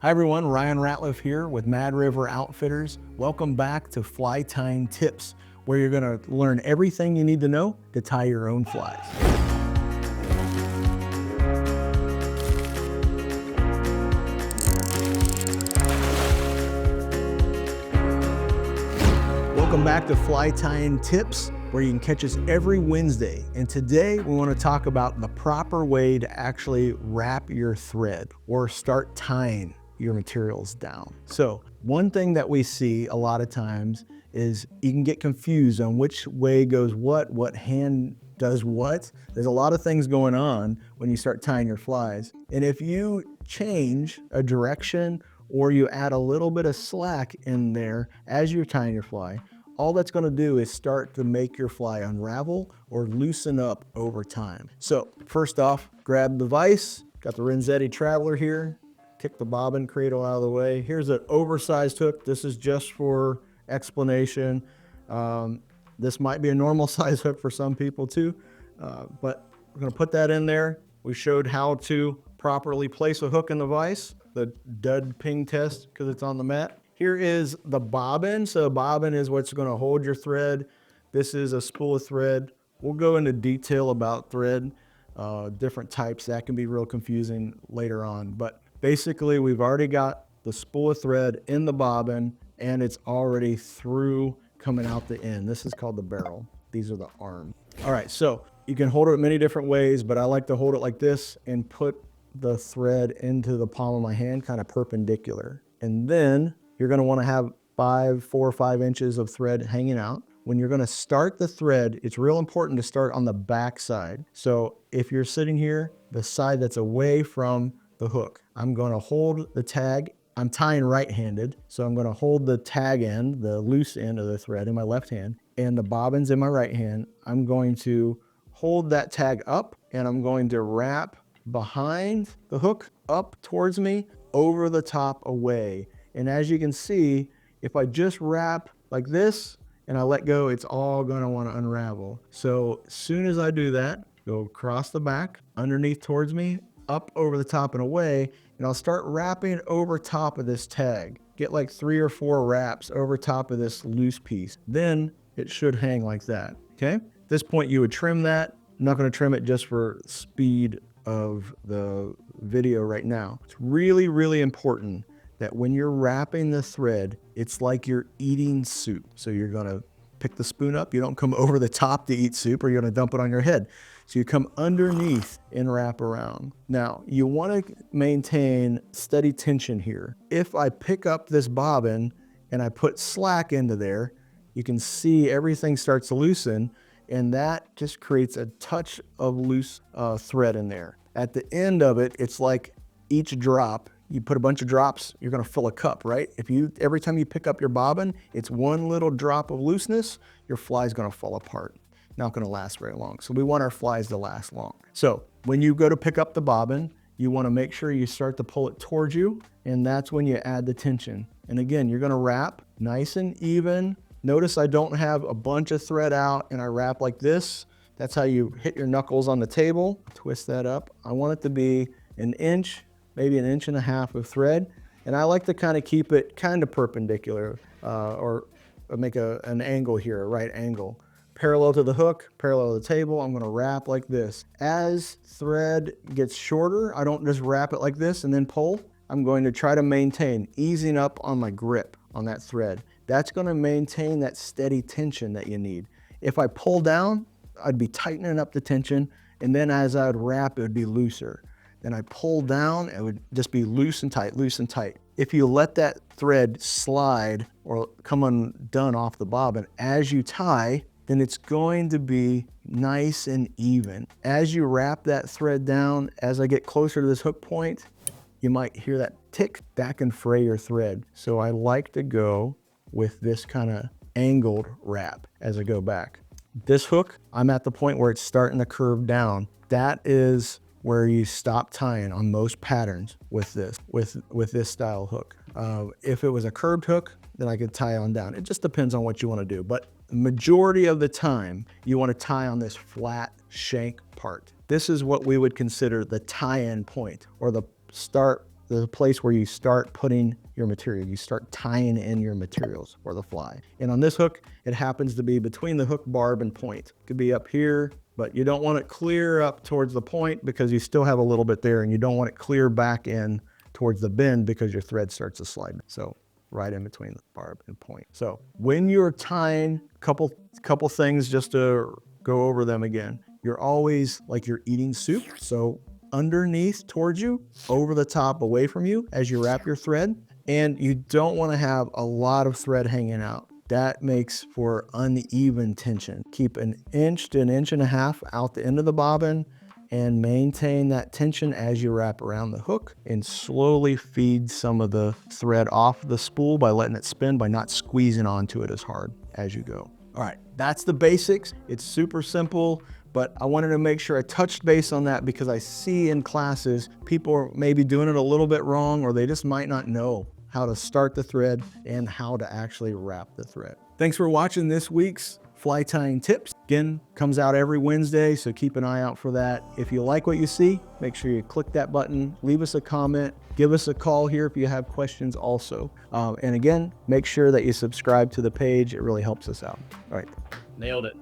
Hi everyone, Ryan Ratliff here with Mad River Outfitters. Welcome back to Fly Tying Tips, where you're going to learn everything you need to know to tie your own flies. Welcome back to Fly Tying Tips, where you can catch us every Wednesday. And today we want to talk about the proper way to actually wrap your thread or start tying your materials down. So one thing that we see a lot of times is you can get confused on which way goes what hand does what. There's a lot of things going on when you start tying your flies. And if you change a direction or you add a little bit of slack in there as you're tying your fly, all that's going to do is start to make your fly unravel or loosen up over time. So first off, grab the vise. Got the Renzetti Traveler here. Kick the bobbin cradle out of the way. Here's an oversized hook. This is just for explanation. This might be a normal size hook for some people too, but we're going to put that in there. We showed how to properly place a hook in the vise, the dud ping test because it's on the mat. Here is the bobbin. So the bobbin is what's going to hold your thread. This is a spool of thread. We'll go into detail about thread, different types. That can be real confusing later on. But basically, we've already got the spool of thread in the bobbin, and it's already through coming out the end. This is called the barrel. These are the arms. All right, so you can hold it many different ways, but I like to hold it like this and put the thread into the palm of my hand, kind of perpendicular. And then you're going to want to have 4 or 5 inches of thread hanging out. When you're going to start the thread, it's real important to start on the back side. So if you're sitting here, the side that's away from the hook, I'm going to hold the tag. I'm tying right-handed, so I'm going to hold the tag end, the loose end of the thread in my left hand, and the bobbin's in my right hand. I'm going to hold that tag up, and I'm going to wrap behind the hook up towards me, over the top, away. And as you can see, if I just wrap like this and I let go, it's all going to want to unravel. So as soon as I do that, go across the back, underneath towards me, up over the top and away, and I'll start wrapping over top of this tag. Get like 3 or 4 wraps over top of this loose piece. Then it should hang like that, okay? At this point, you would trim that. I'm not going to trim it just for speed of the video right now. It's really, really important that when you're wrapping the thread, it's like you're eating soup. So you're gonna pick the spoon up. You don't come over the top to eat soup, or you're gonna dump it on your head. So you come underneath and wrap around. Now, you wanna maintain steady tension here. If I pick up this bobbin and I put slack into there, you can see everything starts to loosen, and that just creates a touch of loose thread in there. At the end of it, it's like each drop, you put a bunch of drops, you're gonna fill a cup, right? Every time you pick up your bobbin, it's one little drop of looseness, your fly's gonna fall apart. Not gonna last very long. So we want our flies to last long. So when you go to pick up the bobbin, you wanna make sure you start to pull it towards you, and that's when you add the tension. And again, you're gonna wrap nice and even. Notice I don't have a bunch of thread out and I wrap like this. That's how you hit your knuckles on the table. Twist that up. I want it to be an inch, maybe 1.5 inches of thread. And I like to kind of keep it kind of perpendicular or make an angle here, a right angle. Parallel to the hook, parallel to the table, I'm gonna wrap like this. As thread gets shorter, I don't just wrap it like this and then pull. I'm going to try to maintain, easing up on my grip on that thread. That's gonna maintain that steady tension that you need. If I pull down, I'd be tightening up the tension, and then as I would wrap, it would be looser. Then I pull down, it would just be loose and tight, loose and tight. If you let that thread slide or come undone off the bobbin as you tie, then it's going to be nice and even. As you wrap that thread down, as I get closer to this hook point, you might hear that tick, that can fray your thread. So I like to go with this kind of angled wrap as I go back. This hook, I'm at the point where it's starting to curve down. That is where you stop tying on most patterns with this style hook. If it was a curved hook, then I could tie on down. It just depends on what you want to do. But the majority of the time, you want to tie on this flat shank part. This is what we would consider the tie-in point, or the start the place where you start putting your material. You start tying in your materials for the fly. And on this hook, it happens to be between the hook barb and point. It could be up here, but you don't want it clear up towards the point because you still have a little bit there, and you don't want it clear back in towards the bend because your thread starts to slide. So right in between the barb and point. So when you're tying, couple things just to go over them again. You're always like you're eating soup. So underneath towards you, over the top, away from you as you wrap your thread. And you don't want to have a lot of thread hanging out. That makes for uneven tension. Keep an inch to an inch and a half out the end of the bobbin and maintain that tension as you wrap around the hook, and slowly feed some of the thread off the spool by letting it spin, by not squeezing onto it as hard as you go. All right, that's the basics. It's super simple, but I wanted to make sure I touched base on that because I see in classes people are maybe doing it a little bit wrong, or they just might not know how to start the thread and how to actually wrap the thread. Thanks for watching this week's Fly Tying Tips. Again, comes out every Wednesday, so keep an eye out for that. If you like what you see, make sure you click that button, leave us a comment, give us a call here if you have questions also. And again, make sure that you subscribe to the page. It really helps us out. All right. Nailed it.